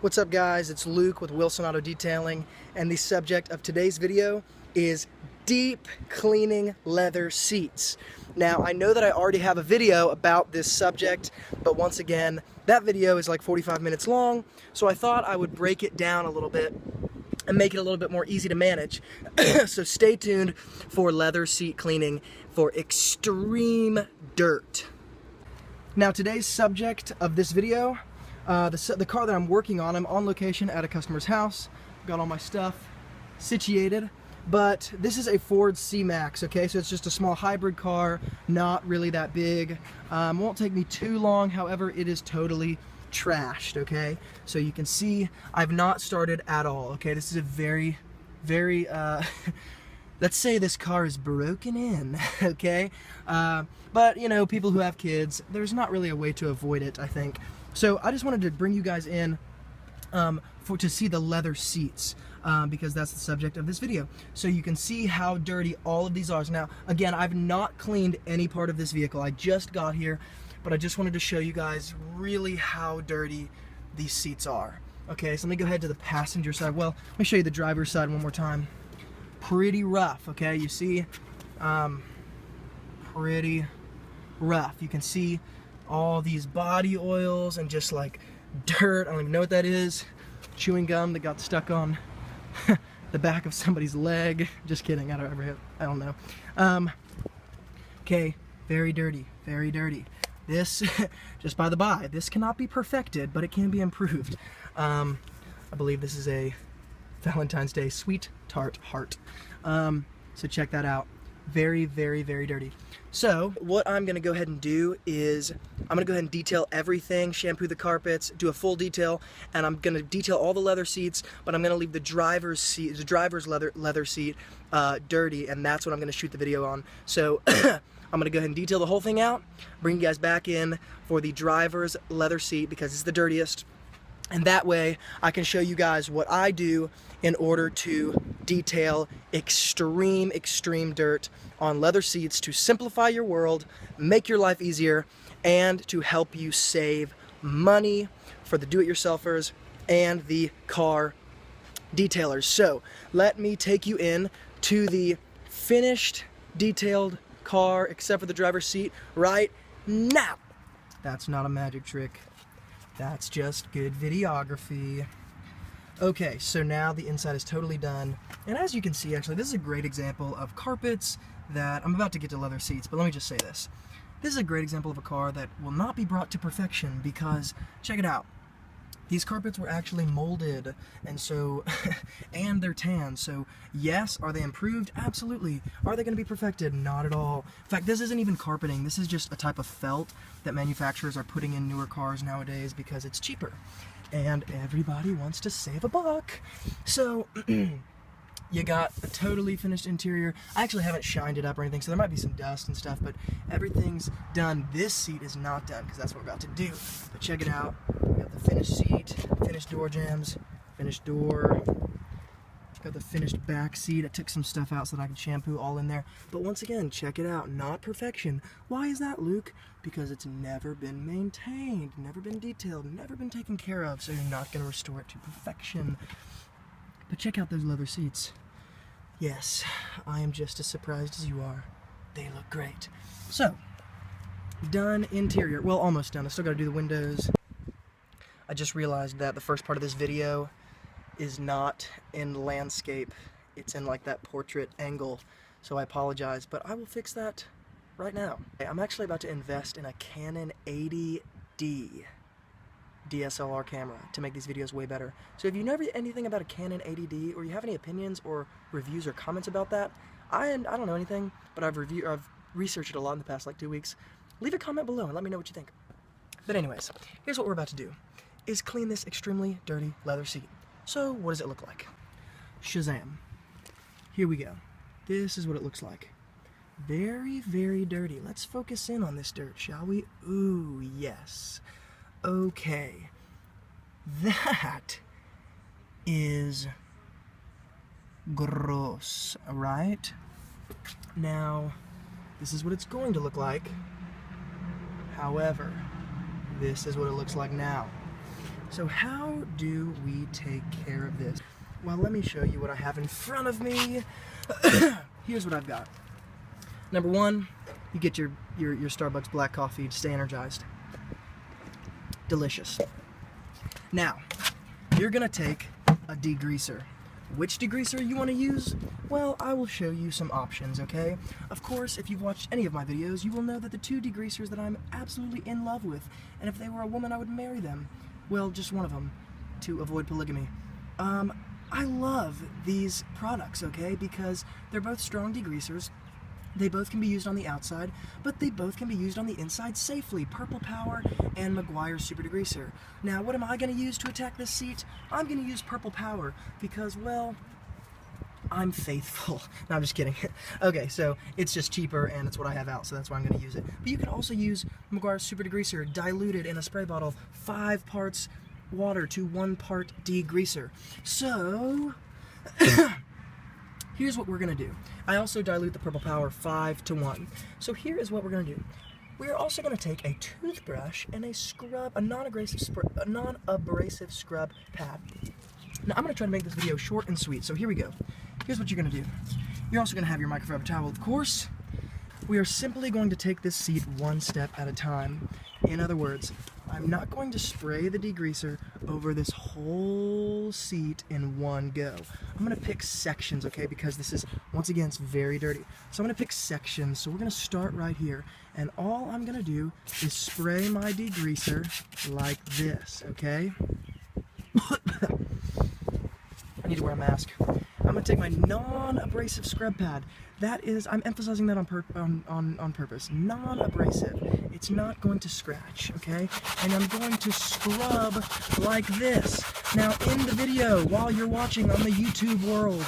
What's up guys, it's Luke with Wilson Auto Detailing, and the subject of today's video is deep cleaning leather seats. Now I know that I already have a video about this subject, but once again, that video is like 45 minutes long, so I thought I would break it down a little bit and make it a little bit more easy to manage. So stay tuned for leather seat cleaning for extreme dirt. Now today's subject of this video, the car that I'm working on, I'm on location at a customer's house, got all my stuff situated, but this is a Ford C-Max, okay, so it's just a small hybrid car, not really that big, won't take me too long, however, it is totally trashed, okay, so you can see I've not started at all, okay, this is a very, let's say this car is broken in, okay, but you know, people who have kids, there's not really a way to avoid it, I think. So I just wanted to bring you guys in to see the leather seats because that's the subject of this video. So you can see how dirty all of these are. Now, again, I've not cleaned any part of this vehicle. I just got here, but I just wanted to show you guys really how dirty these seats are. Okay, so let me go ahead to the passenger side. Well, let me show you the driver's side one more time. Pretty rough, okay? You see, pretty rough. You can see all these body oils and just like dirt. I don't even know what that is. Chewing gum that got stuck on the back of somebody's leg. Just kidding, I don't know. Okay, very dirty, very dirty. This, just by the by, this cannot be perfected, but it can be improved. I believe this is a Valentine's Day sweet tart heart. So check that out. Very, very, very dirty. So what I'm gonna go ahead and do is I'm gonna go ahead and detail everything, shampoo the carpets, do a full detail, and I'm gonna detail all the leather seats, but I'm gonna leave the driver's seat, the driver's leather seat dirty, and that's what I'm gonna shoot the video on. So I'm gonna go ahead and detail the whole thing out, bring you guys back in for the driver's leather seat because it's the dirtiest. And that way I can show you guys what I do in order to detail extreme dirt on leather seats to simplify your world, make your life easier, and to help you save money for the do-it-yourselfers and the car detailers. So let me take you in to the finished detailed car, except for the driver's seat, right now. That's not a magic trick. That's just good videography. Okay, so now the inside is totally done. And as you can see, actually, this is a great example of carpets that, I'm about to get to leather seats, but let me just say this. This is a great example of a car that will not be brought to perfection because, check it out. These carpets were actually molded, and so, and they're tan, so yes, are they improved? Absolutely. Are they going to be perfected? Not at all. In fact, this isn't even carpeting. This is just a type of felt that manufacturers are putting in newer cars nowadays because it's cheaper, and everybody wants to save a buck. So, you got a totally finished interior. I actually haven't shined it up or anything, so there might be some dust and stuff, but everything's done. This seat is not done, because that's what we're about to do. But check it out. We got the finished seat, finished door jambs, finished door. Got the finished back seat. I took some stuff out so that I could shampoo all in there. But once again, check it out. Not perfection. Why is that, Luke? Because it's never been maintained, never been detailed, never been taken care of, so you're not going to restore it to perfection. But check out those leather seats. Yes, I am just as surprised as you are. They look great. So, done interior. Well, almost done. I still got to do the windows. I just realized that the first part of this video is not in landscape. It's in like that portrait angle. So I apologize, but I will fix that right now. I'm actually about to invest in a Canon 80D DSLR camera to make these videos way better. So if you know anything about a Canon 80D, or you have any opinions or reviews or comments about that, I don't know anything, but I've researched it a lot in the past like 2 weeks. Leave a comment below and let me know what you think. But anyways, here's what we're about to do, is clean this extremely dirty leather seat. So what does it look like? Shazam. Here we go. This is what it looks like. Very, very dirty. Let's focus in on this dirt, shall we? Ooh, yes. Okay, that is gross, right? Now, this is what it's going to look like. However, this is what it looks like now. So how do we take care of this? Well, let me show you what I have in front of me. Here's what I've got. Number one, you get your Starbucks black coffee to stay energized. Delicious. Now, you're gonna take a degreaser. Which degreaser you want to use? Well, I will show you some options, okay? Of course, if you've watched any of my videos, you will know that the two degreasers that I'm absolutely in love with, and if they were a woman, I would marry them. Well, just one of them, to avoid polygamy. I love these products, okay? Because they're both strong degreasers. They both can be used on the outside, but they both can be used on the inside safely. Purple Power and Meguiar's Super Degreaser. Now, what am I going to use to attack this seat? I'm going to use Purple Power because, well, I'm faithful. No, I'm just kidding. Okay, so it's just cheaper and it's what I have out, so that's why I'm going to use it. But you can also use Meguiar's Super Degreaser diluted in a spray bottle, 5 parts water to 1 part degreaser. So here's what we're going to do. I also dilute the Purple Power 5 to 1. So here is what we're going to do. We're also going to take a toothbrush and a non-abrasive scrub pad. Now I'm going to try to make this video short and sweet, so here we go. Here's what you're going to do. You're also going to have your microfiber towel, of course. We are simply going to take this seat one step at a time. In other words, I'm not going to spray the degreaser over this whole seat in one go. I'm going to pick sections, okay, because this is, once again, it's very dirty. So I'm going to pick sections, so we're going to start right here. And all I'm going to do is spray my degreaser like this, okay? I need to wear a mask. I'm going to take my non-abrasive scrub pad. That is, I'm emphasizing that on purpose. Non-abrasive. It's not going to scratch, okay? And I'm going to scrub like this. Now, in the video, while you're watching on the YouTube world,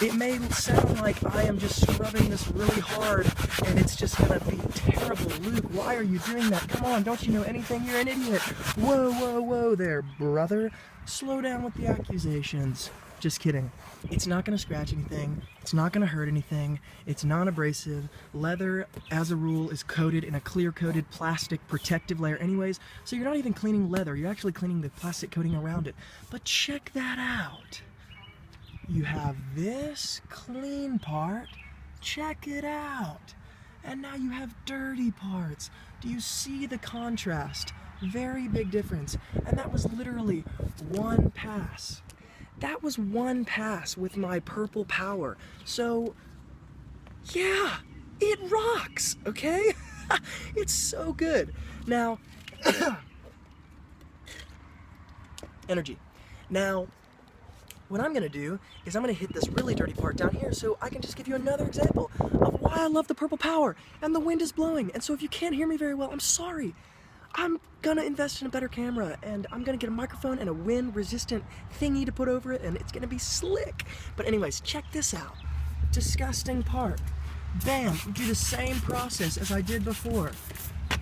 it may sound like I am just scrubbing this really hard, and it's just gonna be terrible. Luke, why are you doing that? Come on, don't you know anything? You're an idiot. Whoa, whoa, whoa there, brother. Slow down with the accusations. Just kidding. It's not going to scratch anything. It's not going to hurt anything. It's non-abrasive. Leather, as a rule, is coated in a clear-coated plastic protective layer anyways, so you're not even cleaning leather. You're actually cleaning the plastic coating around it. But check that out. You have this clean part. Check it out. And now you have dirty parts. Do you see the contrast? Very big difference. And that was literally one pass. That was one pass with my Purple Power. So, yeah, it rocks, okay? It's so good. Now, energy. Now, what I'm gonna do is I'm gonna hit this really dirty part down here so I can just give you another example of why I love the Purple Power. And the wind is blowing, and so if you can't hear me very well, I'm sorry. I'm gonna invest in a better camera, and I'm gonna get a microphone and a wind-resistant thingy to put over it, and it's gonna be slick. But anyways, check this out. Disgusting part. Bam, do the same process as I did before.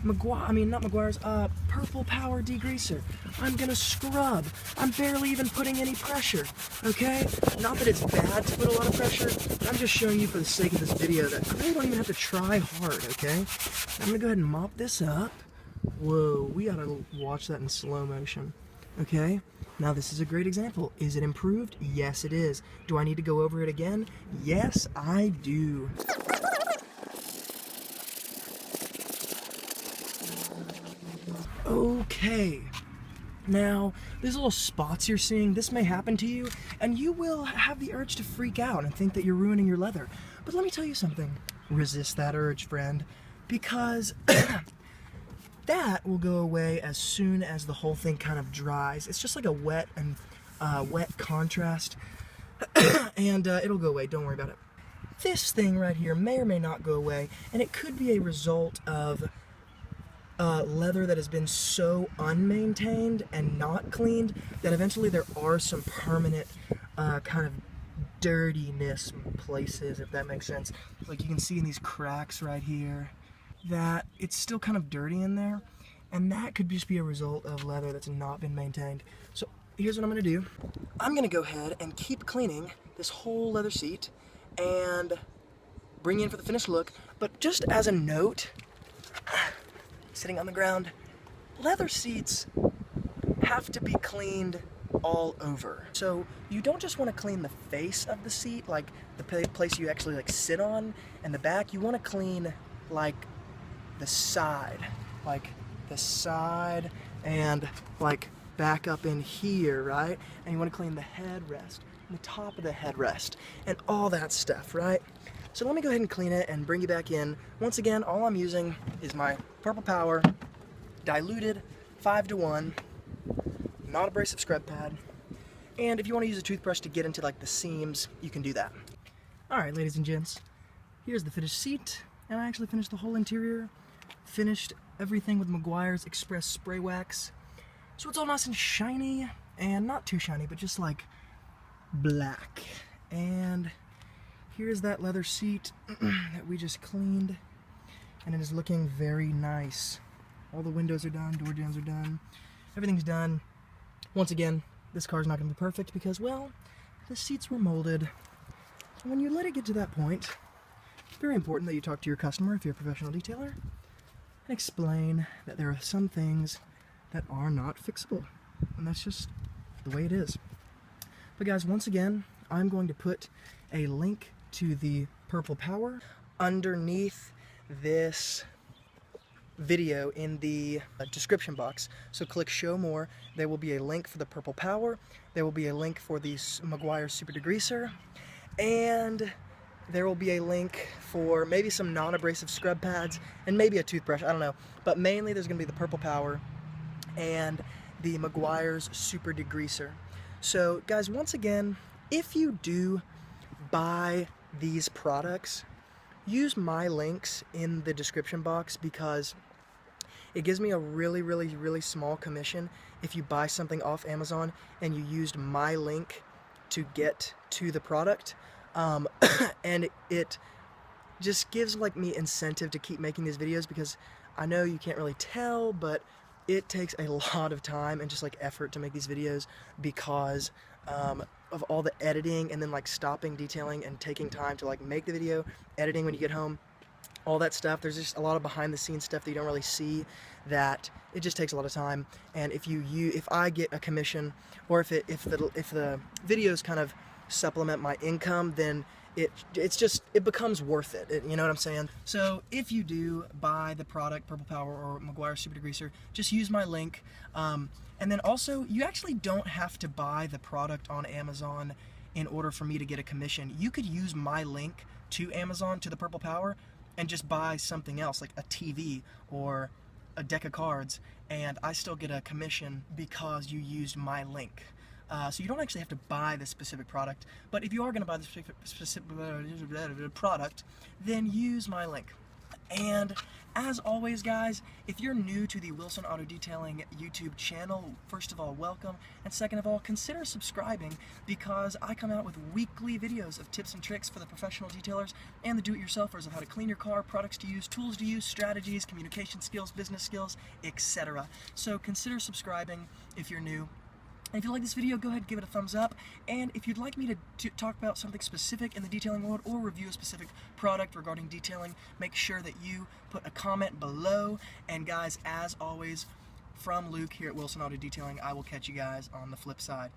Meguiar's Purple Power degreaser. I'm gonna scrub. I'm barely even putting any pressure, okay? Not that it's bad to put a lot of pressure, but I'm just showing you for the sake of this video that I really don't even have to try hard, okay? I'm gonna go ahead and mop this up. Whoa, we gotta watch that in slow motion. Okay, now this is a great example. Is it improved? Yes, it is. Do I need to go over it again? Yes, I do. Okay, now these little spots you're seeing, this may happen to you, and you will have the urge to freak out and think that you're ruining your leather. But let me tell you something. Resist that urge, friend, because that will go away as soon as the whole thing kind of dries. It's just like a wet contrast, and it'll go away. Don't worry about it. This thing right here may or may not go away, and it could be a result of leather that has been so unmaintained and not cleaned that eventually there are some permanent kind of dirtiness places, if that makes sense. Like you can see in these cracks right here, that it's still kind of dirty in there, and that could just be a result of leather that's not been maintained. So here's what I'm going to do. I'm going to go ahead and keep cleaning this whole leather seat and bring you in for the finished look. But just as a note, sitting on the ground, leather seats have to be cleaned all over. So you don't just want to clean the face of the seat, like the place you actually like sit on, and the back. You want to clean like the side, and like back up in here, right? And you want to clean the headrest, and the top of the headrest, and all that stuff, right? So let me go ahead and clean it and bring you back in. Once again, all I'm using is my Purple Power diluted 5:1 non-abrasive scrub pad. And if you want to use a toothbrush to get into like the seams, you can do that. Alright, ladies and gents, here's the finished seat, and I actually finished the whole interior, finished everything with Meguiar's Express Spray Wax. So it's all nice and shiny, and not too shiny, but just like black. And here's that leather seat that we just cleaned, and it is looking very nice. All the windows are done, door jambs are done, everything's done. Once again, this car's not going to be perfect because, well, the seats were molded. And when you let it get to that point, it's very important that you talk to your customer, if you're a professional detailer, and explain that there are some things that are not fixable. And that's just the way it is. But guys, once again, I'm going to put a link to the Purple Power underneath this video in the description box. So click show more. There will be a link for the Purple Power. There will be a link for the Meguiar Super Degreaser. And there will be a link for maybe some non-abrasive scrub pads and maybe a toothbrush, I don't know. But mainly there's going to be the Purple Power and the Meguiar's Super Degreaser. So guys, once again, if you do buy these products, use my links in the description box because it gives me a really small commission if you buy something off Amazon and you used my link to get to the product. And it just gives like me incentive to keep making these videos because I know you can't really tell, but it takes a lot of time and just like effort to make these videos because of all the editing and then like stopping detailing and taking time to like make the video, editing when you get home, all that stuff. There's just a lot of behind the scenes stuff that you don't really see, that it just takes a lot of time. And if I get a commission, or if the videos kind of supplement my income, then it becomes worth it. You know what I'm saying? So if you do buy the product Purple Power or Meguiar Super Degreaser, just use my link. And then also, you actually don't have to buy the product on Amazon in order for me to get a commission. You could use my link to Amazon, to the Purple Power, and just buy something else, like a TV or a deck of cards, and I still get a commission because you used my link. So you don't actually have to buy the specific product, but if you are going to buy the specific product, then use my link. And as always, guys, if you're new to the Wilson Auto Detailing YouTube channel, first of all, welcome, and second of all, consider subscribing because I come out with weekly videos of tips and tricks for the professional detailers and the do-it-yourselfers of how to clean your car, products to use, tools to use, strategies, communication skills, business skills, etc. So consider subscribing if you're new. And if you like this video, go ahead and give it a thumbs up. And if you'd like me to talk about something specific in the detailing world or review a specific product regarding detailing, make sure that you put a comment below. And guys, as always, from Luke here at Wilson Auto Detailing, I will catch you guys on the flip side.